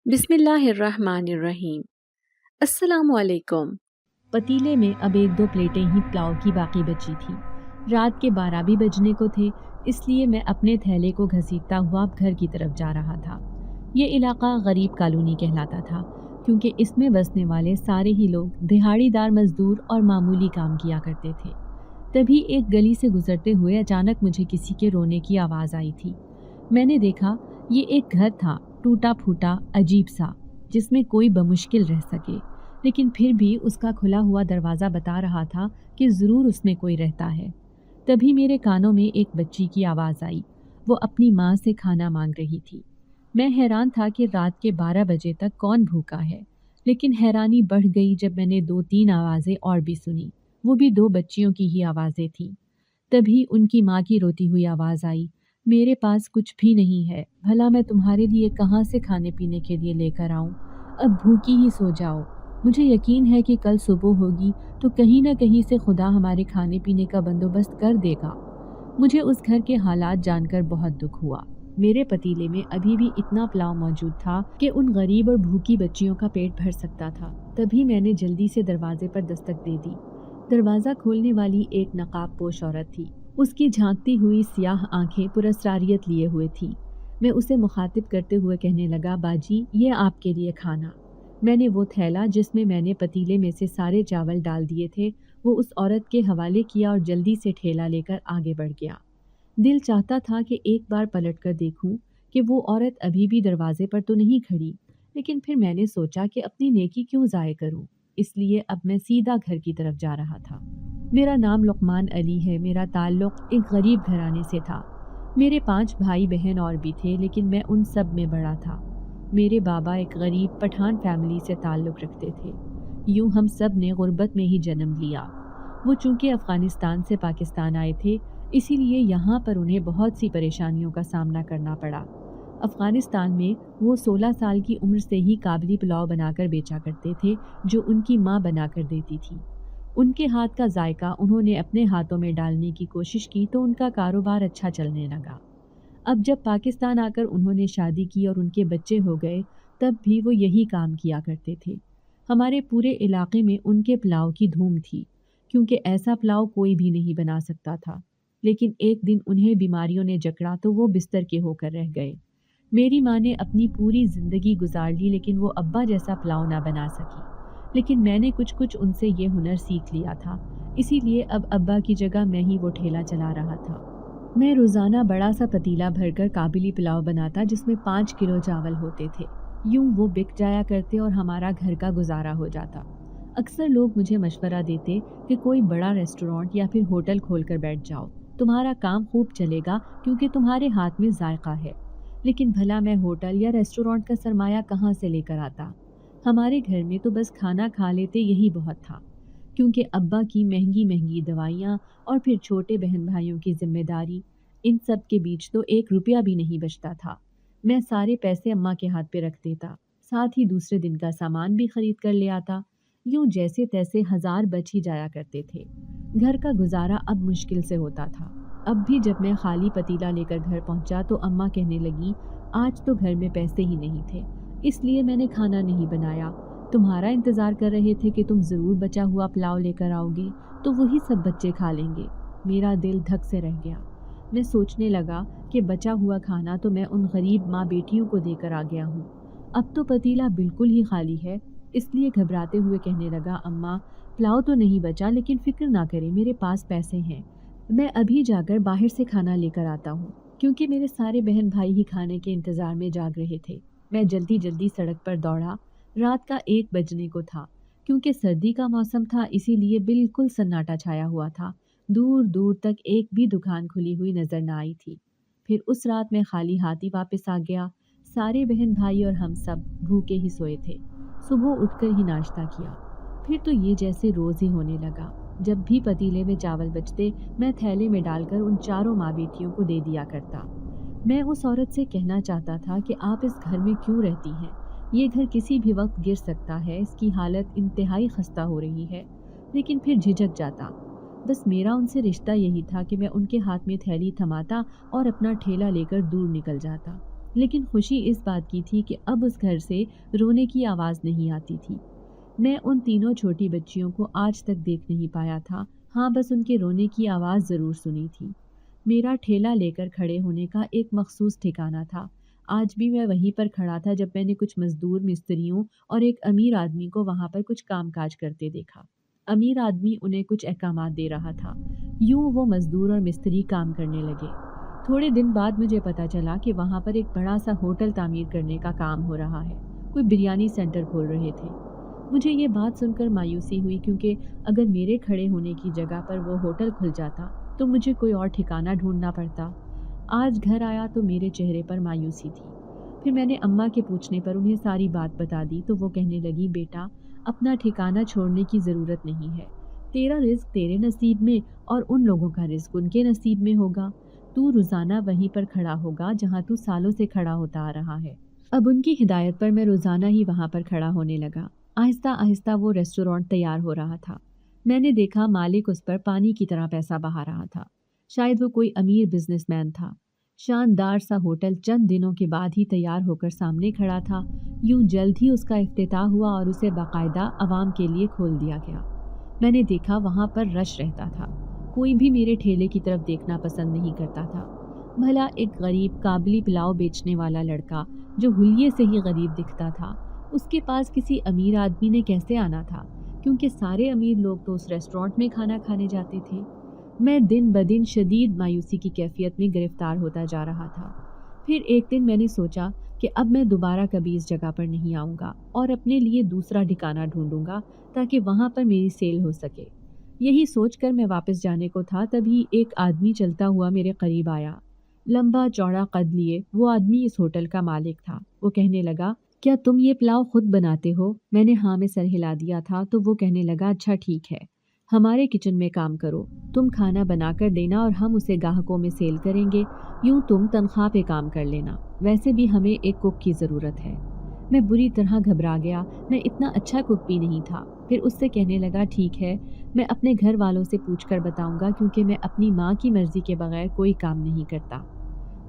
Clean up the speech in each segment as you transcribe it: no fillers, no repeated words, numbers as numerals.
बिस्मिल्लाहिर्रहमानिर्रहीम। अस्सलामुअलैकुम। पतीले में अब 1-2 प्लेटें ही पुलाव की बाकी बची थी। रात के 12 भी बजने को थे, इसलिए मैं अपने थैले को घसीटता हुआ अब घर की तरफ जा रहा था। ये इलाका गरीब कॉलोनी कहलाता था, क्योंकि इसमें बसने वाले सारे ही लोग दिहाड़ीदार मजदूर और मामूली काम किया करते थे। तभी एक गली से गुजरते हुए अचानक मुझे किसी के रोने की आवाज़ आई थी। मैंने देखा, ये एक घर था, टूटा फूटा, अजीब सा, जिसमें कोई बमुश्किल रह सके, लेकिन फिर भी उसका खुला हुआ दरवाज़ा बता रहा था कि ज़रूर उसमें कोई रहता है। तभी मेरे कानों में एक बच्ची की आवाज़ आई। वो अपनी माँ से खाना मांग रही थी। मैं हैरान था कि रात के 12 बजे तक कौन भूखा है, लेकिन हैरानी बढ़ गई जब मैंने 2-3 आवाज़ें और भी सुनी। वो भी 2 बच्चियों की ही आवाज़ें थीं। तभी उनकी माँ की रोती हुई आवाज़ आई, मेरे पास कुछ भी नहीं है, भला मैं तुम्हारे लिए कहाँ से खाने पीने के लिए लेकर आऊँ? अब भूखी ही सो जाओ। मुझे यकीन है कि कल सुबह होगी तो कहीं न कहीं से खुदा हमारे खाने पीने का बंदोबस्त कर देगा। मुझे उस घर के हालात जानकर बहुत दुख हुआ। मेरे पतीले में अभी भी इतना पुलाव मौजूद था कि उन गरीब और भूखी बच्चियों का पेट भर सकता था। तभी मैंने जल्दी से दरवाजे पर दस्तक दे दी। दरवाज़ा खोलने वाली एक नकाब पोश औरत थी। उसकी झांकती हुई स्याह आंखें पुरस्रारियत लिए हुए थी। मैं उसे मुखातिब करते हुए कहने लगा, बाजी, ये आपके लिए खाना। मैंने वो थैला जिसमें मैंने पतीले में से सारे चावल डाल दिए थे, वो उस औरत के हवाले किया और जल्दी से ठेला लेकर आगे बढ़ गया। दिल चाहता था कि एक बार पलटकर देखूं कि वो औरत अभी भी दरवाजे पर तो नहीं खड़ी, लेकिन फिर मैंने सोचा कि अपनी नेकी क्यों ज़ाय करूं, इसलिए अब मैं सीधा घर की तरफ जा रहा था। मेरा नाम लुकमान अली है। मेरा ताल्लुक़ एक गरीब घराने से था। मेरे 5 भाई बहन और भी थे, लेकिन मैं उन सब में बड़ा था। मेरे बाबा एक गरीब पठान फैमिली से ताल्लुक़ रखते थे। यूँ हम सब ने गुर्बत में ही जन्म लिया। वो चूँकि अफ़गानिस्तान से पाकिस्तान आए थे, इसीलिए यहाँ पर उन्हें बहुत सी परेशानियों का सामना करना पड़ा। अफ़गानिस्तान में वो 16 साल की उम्र से ही काबली पुलाव बनाकर बेचा करते थे, जो उनकी माँ बनाकर देती थी। उनके हाथ का जायका उन्होंने अपने हाथों में डालने की कोशिश की तो उनका कारोबार अच्छा चलने लगा। अब जब पाकिस्तान आकर उन्होंने शादी की और उनके बच्चे हो गए, तब भी वो यही काम किया करते थे। हमारे पूरे इलाके में उनके पुलाव की धूम थी, क्योंकि ऐसा पुलाव कोई भी नहीं बना सकता था। लेकिन एक दिन उन्हें बीमारियों ने जकड़ा तो वो बिस्तर के होकर रह गए। मेरी माँ ने अपनी पूरी ज़िंदगी गुजार ली, लेकिन वो अब्बा जैसा पुलाव ना बना सकी। लेकिन मैंने कुछ कुछ उनसे ये हुनर सीख लिया था, इसीलिए अब अब्बा की जगह मैं ही वो ठेला चला रहा था। मैं रोज़ाना बड़ा सा पतीला भरकर काबुली पुलाव बनाता, जिसमें 5 किलो चावल होते थे। यूँ वो बिक जाया करते और हमारा घर का गुजारा हो जाता। अक्सर लोग मुझे मशवरा देते कि कोई बड़ा रेस्टोरेंट या फिर होटल खोलकर बैठ जाओ, तुम्हारा काम खूब चलेगा क्योंकि तुम्हारे हाथ में जायका है। लेकिन भला मैं होटल या रेस्टोरेंट का सरमाया कहाँ से लेकर आता? हमारे घर में तो बस खाना खा लेते यही बहुत था, क्योंकि अब्बा की महंगी महंगी दवाइयाँ और फिर छोटे बहन भाइयों की जिम्मेदारी, इन सब के बीच तो 1 रुपया भी नहीं बचता था। मैं सारे पैसे अम्मा के हाथ पे रख देता, साथ ही दूसरे दिन का सामान भी खरीद कर ले आता। यूँ जैसे तैसे 1000 बच ही जाया करते थे। घर का गुजारा अब मुश्किल से होता था। अब भी जब मैं खाली पतीला लेकर घर पहुंचा तो अम्मा कहने लगी, आज तो घर में पैसे ही नहीं थे, इसलिए मैंने खाना नहीं बनाया। तुम्हारा इंतज़ार कर रहे थे कि तुम ज़रूर बचा हुआ पुलाव लेकर आओगे, तो वही सब बच्चे खा लेंगे। मेरा दिल धक से रह गया। मैं सोचने लगा कि बचा हुआ खाना तो मैं उन गरीब माँ बेटियों को देकर आ गया हूँ। अब तो पतीला बिल्कुल ही खाली है, इसलिए घबराते हुए कहने लगा, अम्मा, पुलाव तो नहीं बचा, लेकिन फ़िक्र ना करें, मेरे पास पैसे हैं। मैं अभी जाकर बाहर से खाना लेकर आता हूँ, क्योंकि मेरे सारे बहन भाई ही खाने के इंतज़ार में जाग रहे थे। मैं जल्दी जल्दी सड़क पर दौड़ा। रात का 1 बजने को था। क्योंकि सर्दी का मौसम था, इसीलिए बिल्कुल सन्नाटा छाया हुआ था। दूर दूर तक एक भी दुकान खुली हुई नजर न आई थी। फिर उस रात मैं खाली हाथ ही वापस आ गया। सारे बहन भाई और हम सब भूखे ही सोए थे। सुबह उठकर ही नाश्ता किया। फिर तो ये जैसे रोज ही होने लगा। जब भी पतीले में चावल बचते, मैं थैले में डालकर उन चारों माँ बेटियों को दे दिया करता। मैं उस औरत से कहना चाहता था कि आप इस घर में क्यों रहती हैं? ये घर किसी भी वक्त गिर सकता है, इसकी हालत इंतहाई खस्ता हो रही है। लेकिन फिर झिझक जाता। बस मेरा उनसे रिश्ता यही था कि मैं उनके हाथ में थैली थमाता और अपना ठेला लेकर दूर निकल जाता। लेकिन खुशी इस बात की थी कि अब उस घर से रोने की आवाज़ नहीं आती थी। मैं उन तीनों छोटी बच्चियों को आज तक देख नहीं पाया था। हाँ, बस उनके रोने की आवाज़ ज़रूर सुनी थी। मेरा ठेला लेकर खड़े होने का एक मखसूस ठिकाना था। आज भी मैं वहीं पर खड़ा था जब मैंने कुछ मज़दूर मिस्त्रियों और एक अमीर आदमी को वहाँ पर कुछ काम-काज करते देखा। अमीर आदमी उन्हें कुछ अहकामात दे रहा था। यूँ वो मज़दूर और मिस्त्री काम करने लगे। थोड़े दिन बाद मुझे पता चला कि वहाँ पर एक बड़ा-सा होटल तामीर करने का काम हो रहा है। कोई बिरयानी सेंटर खोल रहे थे। मुझे ये बात सुनकर मायूसी हुई, क्योंकि अगर मेरे खड़े होने की जगह पर वो होटल खुल जाता तो मुझे कोई और ठिकाना ढूंढना पड़ता। आज घर आया तो मेरे चेहरे पर मायूसी थी। फिर मैंने अम्मा के पूछने पर उन्हें सारी बात बता दी तो वो कहने लगी, बेटा, अपना ठिकाना छोड़ने की ज़रूरत नहीं है। तेरा रिस्क तेरे नसीब में और उन लोगों का रिस्क उनके नसीब में होगा। तू रोज़ाना वहीं पर खड़ा होगा जहाँ तू सालों से खड़ा होता आ रहा है। अब उनकी हिदायत पर मैं रोज़ाना ही वहाँ पर खड़ा होने लगा। आहिस्ता आहिस्ता वो रेस्टोरेंट तैयार हो रहा था। मैंने देखा मालिक उस पर पानी की तरह पैसा बहा रहा था। शायद वो कोई अमीर बिजनेसमैन था। शानदार सा होटल चंद दिनों के बाद ही तैयार होकर सामने खड़ा था। यूं जल्द ही उसका इफ्तिताह हुआ और उसे बाकायदा आवाम के लिए खोल दिया गया। मैंने देखा वहाँ पर रश रहता था। कोई भी मेरे ठेले की तरफ देखना पसंद नहीं करता था। भला एक गरीब काबली पुलाव बेचने वाला लड़का जो हुलिये से ही गरीब दिखता था, उसके पास किसी अमीर आदमी ने कैसे आना था, क्योंकि सारे अमीर लोग तो उस रेस्टोरेंट में खाना खाने जाते थे। मैं दिन ब दिन शदीद मायूसी की कैफियत में गिरफ्तार होता जा रहा था। फिर एक दिन मैंने सोचा कि अब मैं दोबारा कभी इस जगह पर नहीं आऊँगा और अपने लिए दूसरा ठिकाना ढूंढूंगा ताकि वहाँ पर मेरी सेल हो सके। यही सोचकर मैं वापस जाने को था, तभी एक आदमी चलता हुआ मेरे करीब आया। लंबा चौड़ा कद लिए वो आदमी इस होटल का मालिक था। वो कहने लगा, क्या तुम ये पुलाव खुद बनाते हो? मैंने हाँ में सर हिला दिया था तो वो कहने लगा, अच्छा ठीक है, हमारे किचन में काम करो। तुम खाना बनाकर देना और हम उसे ग्राहकों में सेल करेंगे। यूँ तुम तनख्वाह पे काम कर लेना। वैसे भी हमें एक कुक की ज़रूरत है। मैं बुरी तरह घबरा गया। मैं इतना अच्छा कुक भी नहीं था। फिर उससे कहने लगा, ठीक है, मैं अपने घर वालों से पूछकर बताऊंगा, क्योंकि मैं अपनी माँ की मर्ज़ी के बगैर कोई काम नहीं करता।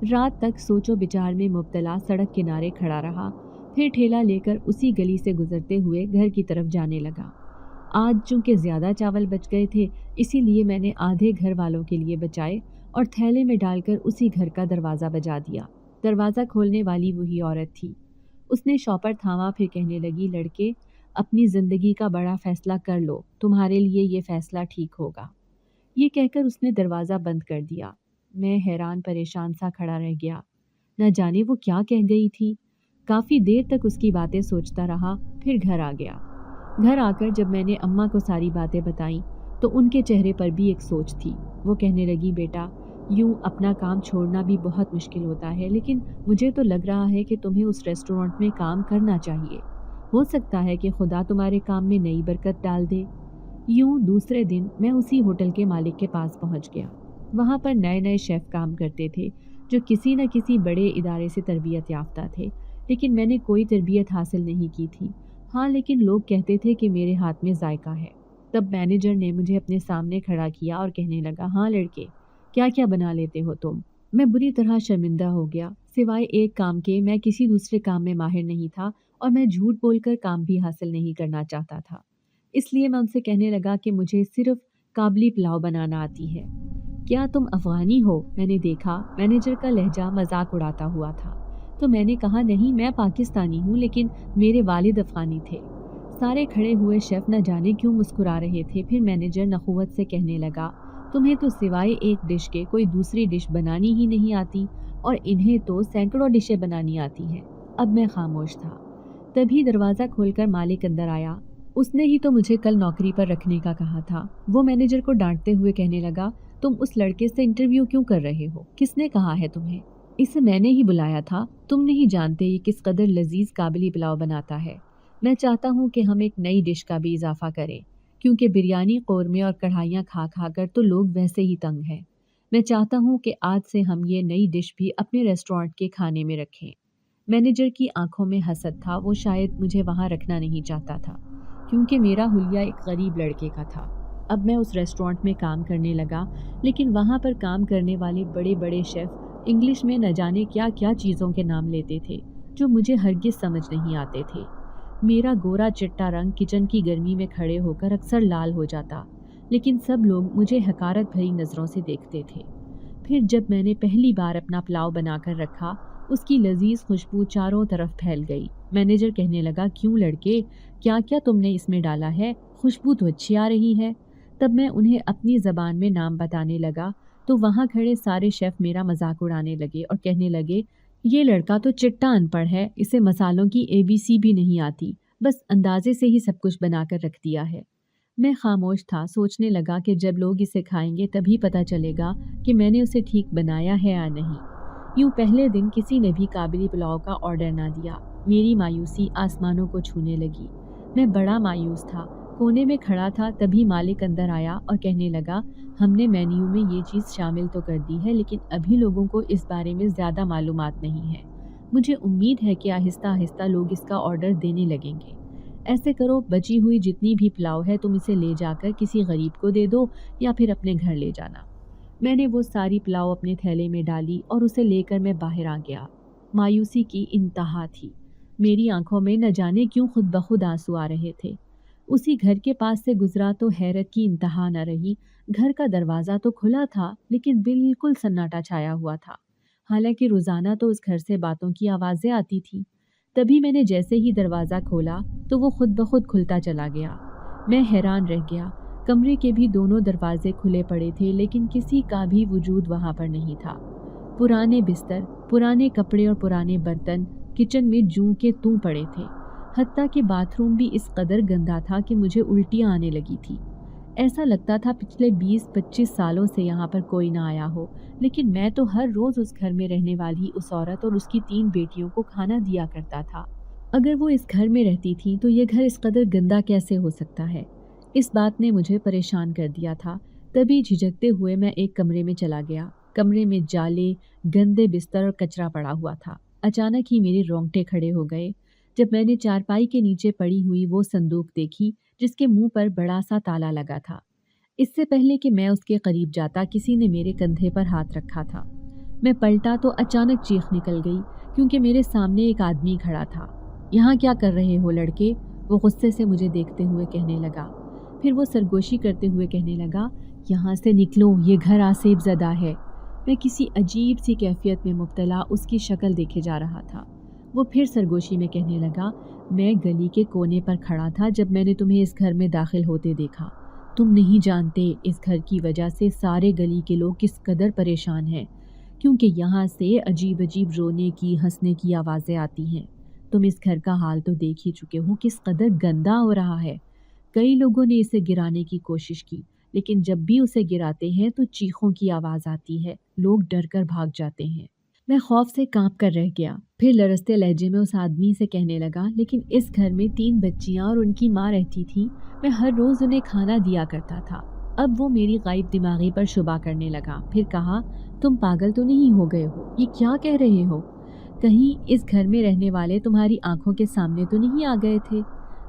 रात तक सोचो विचार में मुब्तला सड़क किनारे खड़ा रहा। फिर ठेला लेकर उसी गली से गुजरते हुए घर की तरफ जाने लगा। आज चूंकि ज़्यादा चावल बच गए थे, इसीलिए मैंने आधे घर वालों के लिए बचाए और थैले में डालकर उसी घर का दरवाज़ा बजा दिया। दरवाज़ा खोलने वाली वही औरत थी। उसने शॉपर थामा, फिर कहने लगी, लड़के, अपनी ज़िंदगी का बड़ा फ़ैसला कर लो, तुम्हारे लिए ये फ़ैसला ठीक होगा। ये कहकर उसने दरवाज़ा बंद कर दिया। मैं हैरान परेशान सा खड़ा रह गया। न जाने वो क्या कह गई थी। काफ़ी देर तक उसकी बातें सोचता रहा, फिर घर आ गया। घर आकर जब मैंने अम्मा को सारी बातें बताईं तो उनके चेहरे पर भी एक सोच थी। वो कहने लगी, बेटा, यूं अपना काम छोड़ना भी बहुत मुश्किल होता है, लेकिन मुझे तो लग रहा है कि तुम्हें उस रेस्टोरेंट में काम करना चाहिए। हो सकता है कि खुदा तुम्हारे काम में नई बरकत डाल दे। यूं दूसरे दिन मैं उसी होटल के मालिक के पास पहुंच गया। वहां पर नए नए शेफ़ काम करते थे जो किसी न किसी बड़े इदारे से तरबियत याफ्ता थे, लेकिन मैंने कोई तरबियत हासिल नहीं की थी। हाँ, लेकिन लोग कहते थे कि मेरे हाथ में जायका है। तब मैनेजर ने मुझे अपने सामने खड़ा किया और कहने लगा, हाँ लड़के, क्या क्या बना लेते हो तुम? मैं बुरी तरह शर्मिंदा हो गया। सिवाय एक काम के मैं किसी दूसरे काम में माहिर नहीं था और मैं झूठ बोलकर काम भी हासिल नहीं करना चाहता था। इसलिए मैं उनसे कहने लगा कि मुझे सिर्फ काबली पुलाव बनाना आती है। क्या तुम अफ़गानी हो? मैंने देखा मैनेजर का लहजा मजाक उड़ाता हुआ था। तो मैंने कहा, नहीं, मैं पाकिस्तानी हूँ, लेकिन मेरे वालिद अफ़गानी थे। सारे खड़े हुए शेफ़ न जाने क्यों मुस्कुरा रहे थे। फिर मैनेजर नखुवत से कहने लगा, तुम्हें तो सिवाय एक डिश के कोई दूसरी डिश बनानी ही नहीं आती और इन्हें तो सैकड़ों डिशें बनानी आती हैं। अब मैं खामोश था। तभी दरवाज़ा खोलकर मालिक अंदर आया। उसने ही तो मुझे कल नौकरी पर रखने का कहा था। वो मैनेजर को डांटते हुए कहने लगा, तुम उस लड़के से इंटरव्यू क्यों कर रहे हो? किसने कहा है तुम्हें? इसे मैंने ही बुलाया था। तुम नहीं जानते ये किस कदर लजीज काबली पुलाव बनाता है। मैं चाहता हूँ कि हम एक नई डिश का भी इजाफा करें, क्योंकि बिरयानी, कौरमे और कढ़ाइयाँ खा खा कर तो लोग वैसे ही तंग हैं। मैं चाहता हूँ कि आज से हम ये नई डिश भी अपने रेस्टोरेंट के खाने में रखें। मैनेजर की आंखों में हसद था। वो शायद मुझे वहाँ रखना नहीं चाहता था, क्योंकि मेरा हुलिया एक गरीब लड़के का था। अब मैं उस रेस्टोरेंट में काम करने लगा, लेकिन वहाँ पर काम करने वाले बड़े बड़े शेफ़ इंग्लिश में न जाने क्या क्या चीज़ों के नाम लेते थे जो मुझे हरगिज़ समझ नहीं आते थे। मेरा गोरा चिट्टा रंग किचन की गर्मी में खड़े होकर अक्सर लाल हो जाता, लेकिन सब लोग मुझे हकारत भरी नज़रों से देखते थे। फिर जब मैंने पहली बार अपना पुलाव बनाकर रखा, उसकी लजीज खुशबू चारों तरफ फैल गई। मैनेजर कहने लगा, क्यों लड़के, क्या क्या तुमने इसमें डाला है, खुशबू तो अच्छी आ रही है। तब मैं उन्हें अपनी ज़बान में नाम बताने लगा तो वहाँ खड़े सारे शेफ़ मेरा मजाक उड़ाने लगे और कहने लगे, ये लड़का तो चिट्टा अनपढ़ है, इसे मसालों की ABC भी नहीं आती, बस अंदाजे से ही सब कुछ बनाकर रख दिया है। मैं खामोश था, सोचने लगा कि जब लोग इसे खाएंगे तभी पता चलेगा कि मैंने उसे ठीक बनाया है या नहीं। यूँ पहले दिन किसी ने भी काबली पुलाव का ऑर्डर ना दिया। मेरी मायूसी आसमानों को छूने लगी। मैं बड़ा मायूस था, कोने में खड़ा था। तभी मालिक अंदर आया और कहने लगा, हमने मेन्यू में ये चीज़ शामिल तो कर दी है, लेकिन अभी लोगों को इस बारे में ज़्यादा मालूमात नहीं है। मुझे उम्मीद है कि आहिस्ता आहिस्ता लोग इसका ऑर्डर देने लगेंगे। ऐसे करो, बची हुई जितनी भी पुलाव है तुम इसे ले जाकर किसी गरीब को दे दो या फिर अपने घर ले जाना। मैंने वो सारी पुलाव अपने थैले में डाली और उसे लेकर मैं बाहर आ गया। मायूसी की इंतहा थी। मेरी आंखों में न जाने क्यों खुद ब खुद आंसू आ रहे थे। उसी घर के पास से गुजरा तो हैरत की इंतहा न रही। घर का दरवाज़ा तो खुला था, लेकिन बिल्कुल सन्नाटा छाया हुआ था। हालांकि रोज़ाना तो उस घर से बातों की आवाज़ें आती थी। तभी मैंने जैसे ही दरवाज़ा खोला तो वो खुद ब खुद खुलता चला गया। मैं हैरान रह गया। कमरे के भी दोनों दरवाजे खुले पड़े थे, लेकिन किसी का भी वजूद वहाँ पर नहीं था। पुराने बिस्तर, पुराने कपड़े और पुराने बर्तन किचन में जूं के तूं पड़े थे। हत्ता कि बाथरूम भी इस कदर गंदा था कि मुझे उल्टियाँ आने लगी थी। ऐसा लगता था पिछले 20-25 सालों से यहाँ पर कोई ना आया हो, लेकिन मैं तो हर रोज़ उस घर में रहने वाली उस औरत और उसकी 3 बेटियों को खाना दिया करता था। अगर वो इस घर में रहती थी तो ये घर इस कदर गंदा कैसे हो सकता है? इस बात ने मुझे परेशान कर दिया था। तभी झिझकते हुए मैं एक कमरे में चला गया। कमरे में जाले, गंदे बिस्तर और कचरा पड़ा हुआ था। अचानक ही मेरे रोंगटे खड़े हो गए जब मैंने चारपाई के नीचे पड़ी हुई वो संदूक देखी जिसके मुंह पर बड़ा सा ताला लगा था। इससे पहले कि मैं उसके करीब जाता, किसी ने मेरे कंधे पर हाथ रखा था। मैं पलटा तो अचानक चीख निकल गई, क्योंकि मेरे सामने एक आदमी खड़ा था। यहाँ क्या कर रहे हो लड़के? वो गुस्से से मुझे देखते हुए कहने लगा। फिर वो सरगोशी करते हुए कहने लगा, यहाँ से निकलो, ये घर आसेब ज़दा है। मैं किसी अजीब सी कैफियत में मुब्तला उसकी शक्ल देखे जा रहा था। वो फिर सरगोशी में कहने लगा, मैं गली के कोने पर खड़ा था जब मैंने तुम्हें इस घर में दाखिल होते देखा। तुम नहीं जानते इस घर की वजह से सारे गली के लोग किस कदर परेशान हैं, क्योंकि यहाँ से अजीब अजीब रोने की, हंसने की आवाज़ें आती हैं। तुम इस घर का हाल तो देख ही चुके हो, किस कदर गंदा हो रहा है। कई लोगों ने इसे गिराने की कोशिश की, लेकिन जब भी उसे गिराते हैं तो चीखों की आवाज़ आती है, लोग डर कर भाग जाते हैं। मैं खौफ से कांप कर रह गया। फिर लरजते लहजे में उस आदमी से कहने लगा, लेकिन इस घर में 3 बच्चियां और उनकी माँ रहती थी। मैं हर रोज़ उन्हें खाना दिया करता था। अब वो मेरी गायब दिमागी पर शुबा करने लगा। फिर कहा, तुम पागल तो नहीं हो गए हो? ये क्या कह रहे हो? कहीं इस घर में रहने वाले तुम्हारी आंखों के सामने तो नहीं आ गए थे?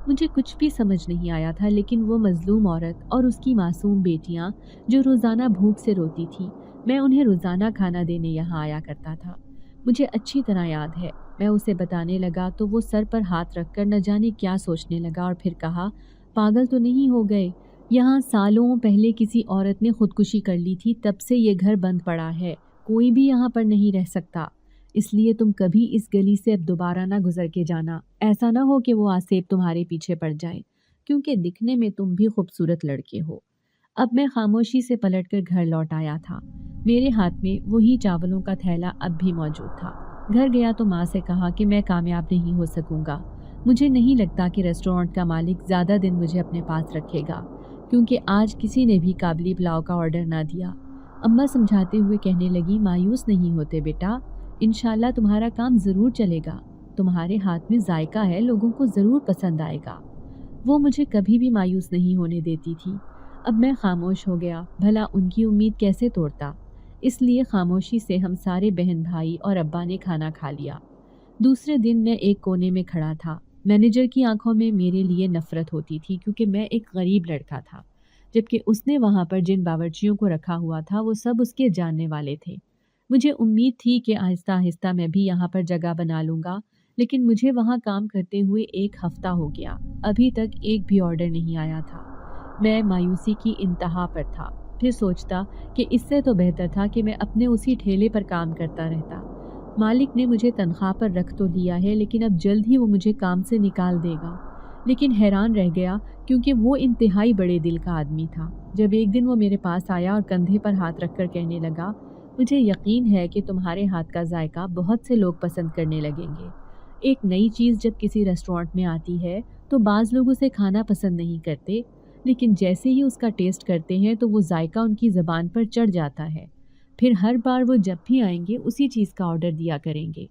मुझे कुछ भी समझ नहीं आया था, लेकिन वो मजलूम औरत और उसकी मासूम बेटियां जो रोज़ाना भूख से रोती थी, मैं उन्हें रोज़ाना खाना देने यहाँ आया करता था। मुझे अच्छी तरह याद है। मैं उसे बताने लगा तो वो सर पर हाथ रखकर न जाने क्या सोचने लगा और फिर कहा, पागल तो नहीं हो गए? यहाँ सालों पहले किसी औरत ने खुदकुशी कर ली थी, तब से ये घर बंद पड़ा है। कोई भी यहाँ पर नहीं रह सकता। इसलिए तुम कभी इस गली से अब दोबारा ना गुजर के जाना। ऐसा ना हो कि वो आसेब तुम्हारे पीछे पड़ जाए, क्योंकि दिखने में तुम भी खूबसूरत लड़के हो। अब मैं खामोशी से पलटकर घर लौट आया था। मेरे हाथ में वही चावलों का थैला अब भी मौजूद था। घर गया तो माँ से कहा कि मैं कामयाब नहीं हो सकूंगा। मुझे नहीं लगता कि रेस्टोरेंट का मालिक ज़्यादा दिन मुझे अपने पास रखेगा, क्योंकि आज किसी ने भी काबली पुलाव का ऑर्डर ना दिया। अम्मा समझाते हुए कहने लगी, मायूस नहीं होते बेटा, इंशाल्लाह तुम्हारा काम ज़रूर चलेगा। तुम्हारे हाथ में जायका है, लोगों को ज़रूर पसंद आएगा। वो मुझे कभी भी मायूस नहीं होने देती थी। अब मैं खामोश हो गया, भला उनकी उम्मीद कैसे तोड़ता। इसलिए खामोशी से हम सारे बहन भाई और अब्बा ने खाना खा लिया। दूसरे दिन मैं एक कोने में खड़ा था। मैनेजर की आंखों में मेरे लिए नफरत होती थी, क्योंकि मैं एक गरीब लड़का था, जबकि उसने वहाँ पर जिन बावर्चियों को रखा हुआ था वो सब उसके जानने वाले थे। مجھے امید تھی کہ آہستہ آہستہ میں بھی یہاں پر جگہ بنا لوں گا، لیکن مجھے وہاں کام کرتے ہوئے 1 ہفتہ ہو گیا، ابھی تک ایک بھی آرڈر نہیں آیا تھا۔ میں مایوسی کی انتہا پر تھا، پھر سوچتا کہ اس سے تو بہتر تھا کہ میں اپنے اسی ٹھیلے پر کام کرتا رہتا۔ مالک نے مجھے تنخواہ پر رکھ تو لیا ہے، لیکن اب جلد ہی وہ مجھے کام سے نکال دے گا۔ لیکن حیران رہ گیا کیونکہ وہ انتہائی بڑے دل کا آدمی تھا۔ جب ایک دن وہ میرے پاس آیا اور کندھے پر ہاتھ رکھ کر کہنے لگا، مجھے یقین ہے کہ تمہارے ہاتھ کا ذائقہ بہت سے لوگ پسند کرنے لگیں گے۔ ایک نئی چیز جب کسی ریسٹورانٹ میں آتی ہے تو بعض لوگ اسے کھانا پسند نہیں کرتے، لیکن جیسے ہی اس کا ٹیسٹ کرتے ہیں تو وہ ذائقہ ان کی زبان پر چڑھ جاتا ہے۔ پھر ہر بار وہ جب بھی آئیں گے اسی چیز کا آرڈر دیا کریں گے۔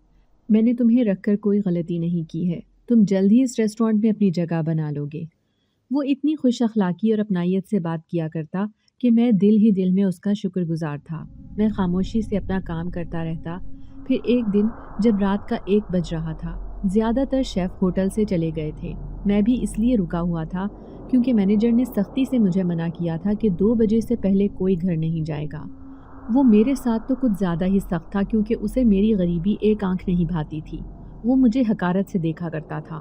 میں نے تمہیں رکھ کر کوئی غلطی نہیں کی ہے، تم جلد ہی اس ریسٹورانٹ میں اپنی جگہ بنا لو گے۔ وہ اتنی خوش اخلاقی اور اپنائیت سے بات کیا کرتا کہ میں دل ہی دل میں اس کا شکر گزار تھا۔ میں خاموشی سے اپنا کام کرتا رہتا۔ پھر ایک دن جب رات کا 1 بج رہا تھا، زیادہ تر شیف ہوٹل سے چلے گئے تھے، میں بھی اس لیے رکا ہوا تھا کیونکہ مینیجر نے سختی سے مجھے منع کیا تھا کہ 2 بجے سے پہلے کوئی گھر نہیں جائے گا۔ وہ میرے ساتھ تو کچھ زیادہ ہی سخت تھا کیونکہ اسے میری غریبی ایک آنکھ نہیں بھاتی تھی۔ وہ مجھے حقارت سے دیکھا کرتا تھا۔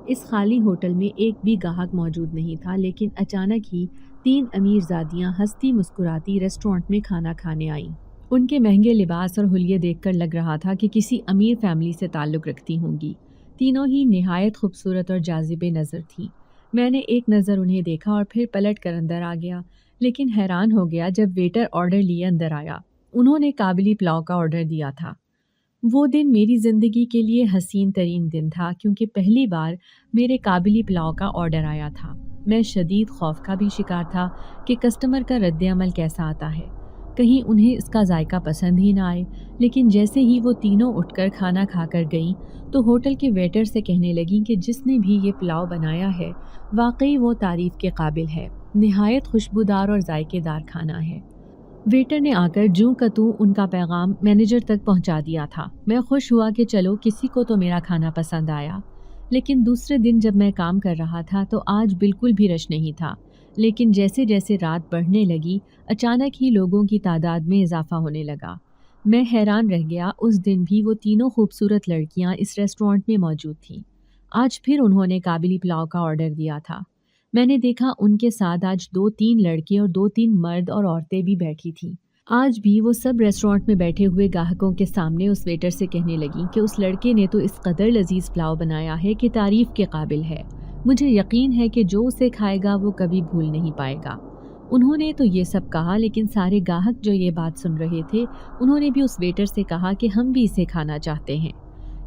اس خالی ہوٹل میں ایک بھی گاہک موجود نہیں تھا، لیکن اچانک ہی 3 امیر زادیاں ہنستی مسکراتی ریسٹورانٹ میں کھانا کھانے آئیں۔ ان کے مہنگے لباس اور حلیے دیکھ کر لگ رہا تھا کہ کسی امیر فیملی سے تعلق رکھتی ہوں گی۔ تینوں ہی نہایت خوبصورت اور جاذب نظر تھیں۔ میں نے ایک نظر انہیں دیکھا اور پھر پلٹ کر اندر آ گیا، لیکن حیران ہو گیا جب ویٹر آرڈر لیے اندر آیا۔ انہوں نے کابلی پلاؤ کا آرڈر دیا تھا۔ وہ دن میری زندگی کے لیے حسین ترین دن تھا کیونکہ پہلی بار میرے کابلی پلاؤ کا آرڈر آیا تھا۔ میں شدید خوف کا بھی شکار تھا کہ کسٹمر کا رد عمل کیسا آتا ہے، کہیں انہیں اس کا ذائقہ پسند ہی نہ آئے۔ لیکن جیسے ہی وہ تینوں اٹھ کر کھانا کھا کر گئیں تو ہوٹل کے ویٹر سے کہنے لگیں کہ جس نے بھی یہ پلاؤ بنایا ہے واقعی وہ تعریف کے قابل ہے، نہایت خوشبودار اور ذائقے دار کھانا ہے۔ ویٹر نے آ کر جوں کا توں ان کا پیغام مینیجر تک پہنچا دیا تھا۔ میں خوش ہوا کہ چلو کسی کو تو میرا کھانا پسند آیا۔ لیکن دوسرے دن جب میں کام کر رہا تھا تو آج بالکل بھی رش نہیں تھا، لیکن جیسے جیسے رات بڑھنے لگی اچانک ہی لوگوں کی تعداد میں اضافہ ہونے لگا۔ میں حیران رہ گیا، اس دن بھی وہ تینوں خوبصورت لڑکیاں اس ریسٹورانٹ میں موجود تھیں۔ آج پھر انہوں نے کابلی پلاؤ کا آرڈر دیا تھا۔ میں نے دیکھا ان کے ساتھ آج 2-3 لڑکے اور 2-3 مرد اور عورتیں بھی بیٹھی تھیں۔ آج بھی وہ سب ریسٹورانٹ میں بیٹھے ہوئے گاہکوں کے سامنے اس ویٹر سے کہنے لگیں کہ اس لڑکے نے تو اس قدر لذیذ پلاؤ بنایا ہے کہ تعریف کے قابل ہے، مجھے یقین ہے کہ جو اسے کھائے گا وہ کبھی بھول نہیں پائے گا۔ انہوں نے تو یہ سب کہا، لیکن سارے گاہک جو یہ بات سن رہے تھے انہوں نے بھی اس ویٹر سے کہا کہ ہم بھی اسے کھانا چاہتے ہیں۔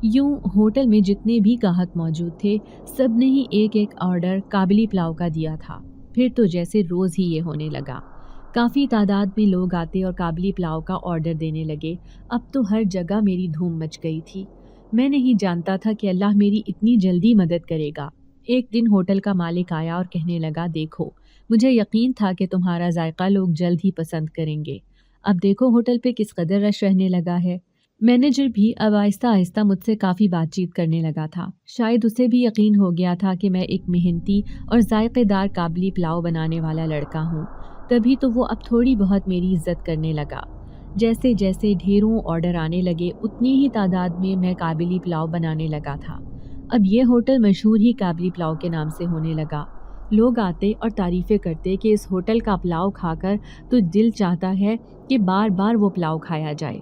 یوں ہوٹل میں جتنے بھی گاہک موجود تھے سب نے ہی ایک ایک آرڈر کابلی پلاؤ کا دیا تھا۔ پھر تو جیسے روز ہی یہ ہونے لگا، کافی تعداد میں لوگ آتے اور کابلی پلاؤ کا آرڈر دینے لگے۔ اب تو ہر جگہ میری دھوم مچ گئی تھی۔ میں نہیں جانتا تھا کہ اللہ میری اتنی جلدی مدد کرے گا۔ ایک دن ہوٹل کا مالک آیا اور کہنے لگا، دیکھو مجھے یقین تھا کہ تمہارا ذائقہ لوگ جلد ہی پسند کریں گے، اب دیکھو ہوٹل پہ کس قدر رش رہنے لگا ہے۔ مینیجر بھی اب آہستہ آہستہ مجھ سے کافی بات چیت کرنے لگا تھا۔ شاید اسے بھی یقین ہو گیا تھا کہ میں ایک محنتی اور ذائقے دار کابلی پلاؤ بنانے والا لڑکا ہوں، تبھی تو وہ اب تھوڑی بہت میری عزت کرنے لگا۔ جیسے جیسے ڈھیروں آرڈر آنے لگے اتنی ہی تعداد میں کابلی پلاؤ بنانے لگا تھا۔ اب یہ ہوٹل مشہور ہی کابلی پلاؤ کے نام سے ہونے لگا۔ لوگ آتے اور تعریفیں کرتے کہ اس ہوٹل کا پلاؤ کھا کر تو دل چاہتا ہے کہ بار بار وہ پلاؤ کھایا جائے۔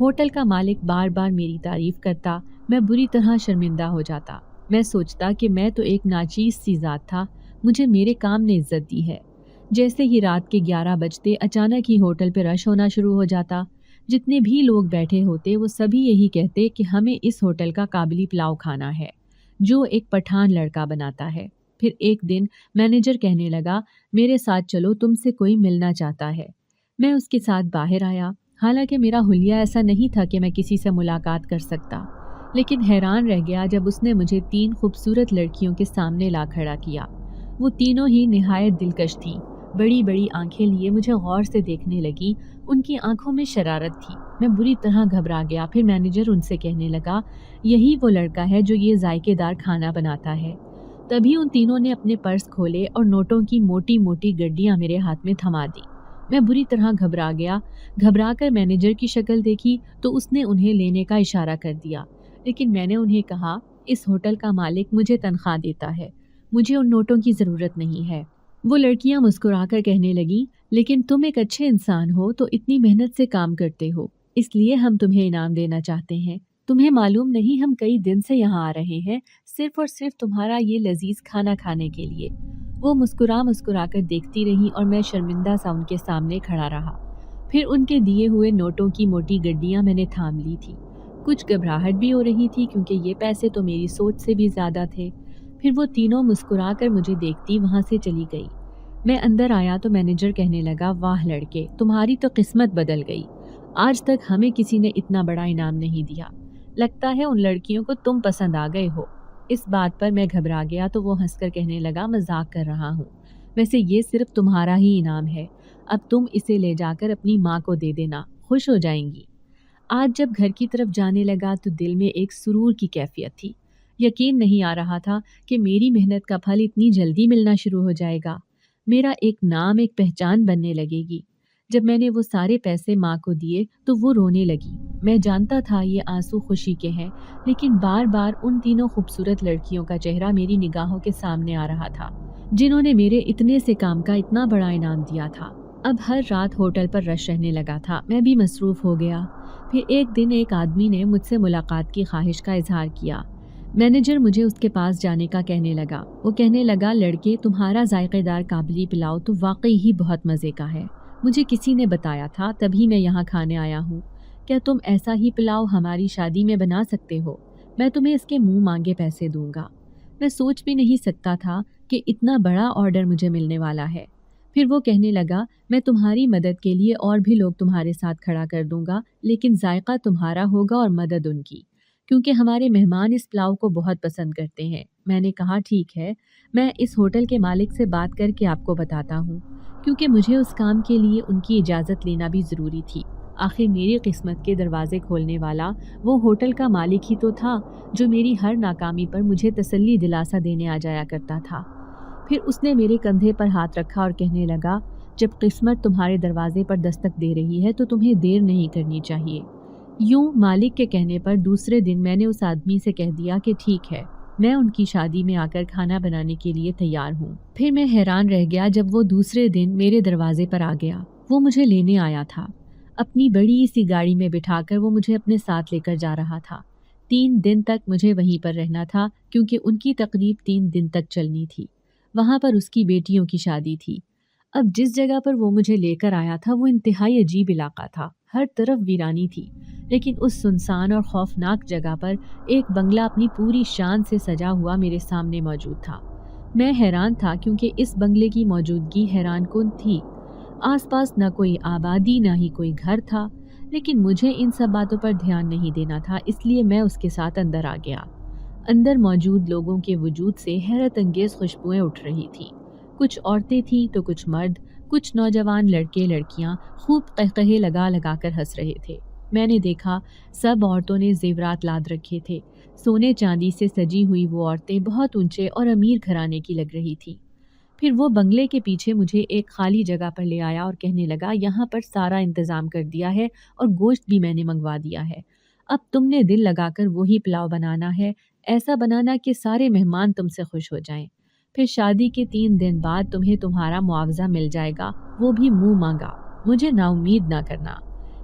ہوٹل کا مالک بار بار میری تعریف کرتا، میں بری طرح شرمندہ ہو جاتا۔ میں سوچتا کہ میں تو ایک ناچیز سی ذات تھا، مجھے میرے کام نے عزت دی ہے۔ جیسے ہی رات کے 11 بجتے اچانک ہی ہوٹل پہ رش ہونا شروع ہو جاتا۔ جتنے بھی لوگ بیٹھے ہوتے وہ سبھی یہی کہتے کہ ہمیں اس ہوٹل کا کابلی پلاؤ کھانا ہے جو ایک پٹھان لڑکا بناتا ہے۔ پھر ایک دن مینیجر کہنے لگا، میرے ساتھ چلو، تم سے کوئی ملنا چاہتا ہے۔ میں اس کے ساتھ باہر آیا، حالانکہ میرا حلیہ ایسا نہیں تھا کہ میں کسی سے ملاقات کر سکتا، لیکن حیران رہ گیا جب اس نے مجھے 3 خوبصورت لڑکیوں کے سامنے لا کھڑا کیا۔ وہ تینوں ہی نہایت دلکش تھیں، بڑی بڑی آنکھیں لیے مجھے غور سے دیکھنے لگیں، ان کی آنکھوں میں شرارت تھی۔ میں بری طرح گھبرا گیا۔ پھر مینیجر ان سے کہنے لگا، یہی وہ لڑکا ہے جو یہ ذائقے دار کھانا بناتا ہے۔ تبھی ان تینوں نے اپنے پرس کھولے اور نوٹوں کی موٹی موٹی گڈیاں میرے ہاتھ میں تھما دی۔ मैं बुरी तरह घबरा गया। घबरा कर मैनेजर की शक्ल देखी तो उसने उन्हें लेने का इशारा कर दिया, लेकिन मैंने उन्हें कहा, इस होटल का मालिक मुझे तनख्वाह देता है, मुझे उन नोटों की ज़रूरत नहीं है। वो लड़कियां मुस्कुराकर कहने लगी, लेकिन तुम एक अच्छे इंसान हो तो इतनी मेहनत से काम करते हो, इसलिए हम तुम्हें इनाम देना चाहते हैं। तुम्हें मालूम नहीं हम कई दिन से यहाँ आ रहे हैं सिर्फ और सिर्फ तुम्हारा ये लजीज खाना खाने के लिए। वो मुस्कुरा मुस्कुरा कर देखती रही और मैं शर्मिंदा सा उनके सामने खड़ा रहा। फिर उनके दिए हुए नोटों की मोटी गड्डियाँ मैंने थाम ली थी। कुछ घबराहट भी हो रही थी क्योंकि ये पैसे तो मेरी सोच से भी ज़्यादा थे। फिर वो तीनों मुस्कुरा कर मुझे देखती वहाँ से चली गई। मैं अंदर आया तो मैनेजर कहने लगा, वाह लड़के, तुम्हारी तो किस्मत बदल गई। आज तक हमें किसी ने इतना बड़ा इनाम नहीं दिया। लगता है उन लड़कियों को तुम पसंद आ गए हो। इस बात पर मैं घबरा गया तो वो हंसकर कहने लगा, मजाक कर रहा हूँ, वैसे ये सिर्फ तुम्हारा ही इनाम है। अब तुम इसे ले जाकर अपनी माँ को दे देना, खुश हो जाएंगी। आज जब घर की तरफ जाने लगा तो दिल में एक सुरूर की कैफियत थी। यकीन नहीं आ रहा था कि मेरी मेहनत का फल इतनी जल्दी मिलना शुरू हो जाएगा। मेरा एक नाम, एक पहचान बनने लगेगी। जब मैंने वो सारे पैसे माँ को दिए तो वो रोने लगी। मैं जानता था ये आंसू खुशी के हैं, लेकिन बार बार उन तीनों खूबसूरत लड़कियों का चेहरा मेरी निगाहों के सामने आ रहा था, जिन्होंने मेरे इतने से काम का इतना बड़ा इनाम दिया था। अब हर रात होटल पर रश रहने लगा था। मैं भी मसरूफ़ हो गया। फिर एक दिन एक आदमी ने मुझसे मुलाकात की ख्वाहिश का इजहार किया। मैनेजर मुझे उसके पास जाने का कहने लगा। वो कहने लगा, लड़के, तुम्हारा जायकेदार काबली पुलाव तो वाकई ही बहुत मज़े का है। मुझे किसी ने बताया था, तभी मैं यहाँ खाने आया हूँ। क्या तुम ऐसा ही पुलाव हमारी शादी में बना सकते हो? मैं तुम्हें इसके मुंह मांगे पैसे दूंगा। मैं सोच भी नहीं सकता था कि इतना बड़ा ऑर्डर मुझे मिलने वाला है। फिर वो कहने लगा, मैं तुम्हारी मदद के लिए और भी लोग तुम्हारे साथ खड़ा कर दूंगा, लेकिन जायका तुम्हारा होगा और मदद उनकी, क्योंकि हमारे मेहमान इस पुलाव को बहुत पसंद करते हैं। मैंने कहा, ठीक है, मैं इस होटल के मालिक से बात करके आपको बताता हूँ, क्योंकि मुझे उस काम के लिए उनकी इजाज़त लेना भी ज़रूरी थी। आखिर मेरी किस्मत के दरवाजे खोलने वाला वो होटल का मालिक ही तो था, जो मेरी हर नाकामी पर मुझे तसल्ली दिलासा देने आ जाया करता था। फिर उसने मेरे कंधे पर हाथ रखा और कहने लगा, जब किस्मत तुम्हारे दरवाजे पर दस्तक दे रही है तो तुम्हें देर नहीं करनी चाहिए। यूं मालिक के कहने पर दूसरे दिन मैंने उस आदमी से कह दिया कि ठीक है, मैं उनकी शादी में आकर खाना बनाने के लिए तैयार हूँ। फिर मैं हैरान रह गया जब वो दूसरे दिन मेरे दरवाजे पर आ गया। वो मुझे लेने आया था। अपनी बड़ी सी गाड़ी में बिठाकर वो मुझे अपने साथ लेकर जा रहा था। 3 दिन तक मुझे वहीं पर रहना था, क्योंकि उनकी तकरीब 3 दिन तक चलनी थी। वहाँ पर उसकी बेटियों की शादी थी। अब जिस जगह पर वो मुझे लेकर आया था वो इंतहाई अजीब इलाका था। हर तरफ वीरानी थी, लेकिन उस सुनसान और खौफनाक जगह पर एक बंगला अपनी पूरी शान से सजा हुआ मेरे सामने मौजूद था। मैं हैरान था, क्योंकि इस बंगले की मौजूदगी हैरानकुन थी। आसपास न कोई आबादी, न ही कोई घर था, लेकिन मुझे इन सब बातों पर ध्यान नहीं देना था, इसलिए मैं उसके साथ अंदर आ गया। अंदर मौजूद लोगों के वजूद से हैरत अंगेज खुशबुएं उठ रही थीं। कुछ औरतें थीं तो कुछ मर्द, कुछ नौजवान लड़के लड़कियां खूब कहकहे लगा लगा कर हंस रहे थे। मैंने देखा, सब औरतों ने जेवरात लाद रखे थे। सोने चांदी से सजी हुई वो औरतें बहुत ऊंचे और अमीर घराने की लग रही थीं। फिर वो बंगले के पीछे मुझे एक खाली जगह पर ले आया और कहने लगा, यहाँ पर सारा इंतज़ाम कर दिया है और गोश्त भी मैंने मंगवा दिया है। अब तुमने दिल लगाकर वही पुलाव बनाना है, ऐसा बनाना कि सारे मेहमान तुमसे खुश हो जाएं। फिर शादी के 3 दिन बाद तुम्हें तुम्हारा मुआवजा मिल जाएगा, वो भी मुंह मांगा। मुझे नाउम्मीद ना करना।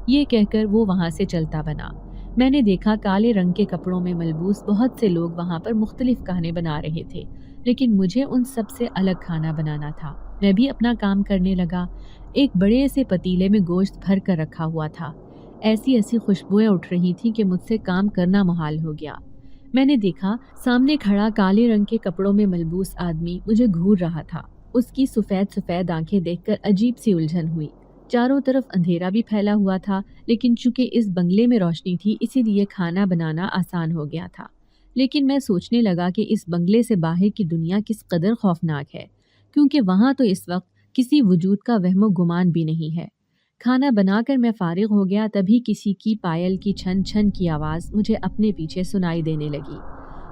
ये कहकर वो वहाँ से चलता बना। मैंने देखा, काले रंग के कपड़ों में मलबूस बहुत से लोग वहाँ पर मुख्तलिफ खाने बना रहे थे, लेकिन मुझे उन सब से अलग खाना बनाना था। मैं भी अपना काम करने लगा। एक बड़े से पतीले में गोश्त भर कर रखा हुआ था। ऐसी ऐसी खुशबुएं उठ रही थीं कि मुझसे काम करना मुहाल हो गया। मैंने देखा, सामने खड़ा काले रंग के कपड़ों में मलबूस आदमी मुझे घूर रहा था। उसकी सफ़ेद सफ़ेद आंखें देखकर अजीब सी उलझन हुई। चारों तरफ अंधेरा भी फैला हुआ था, लेकिन चूंकि इस बंगले में रोशनी थी, इसीलिए खाना बनाना आसान हो गया था। लेकिन मैं सोचने लगा कि इस बंगले से बाहर की दुनिया किस कदर खौफनाक है, क्योंकि वहाँ तो इस वक्त किसी वजूद का वहमो गुमान भी नहीं है। खाना बनाकर मैं फारिग हो गया, तभी किसी की पायल की छन छन की आवाज़ मुझे अपने पीछे सुनाई देने लगी।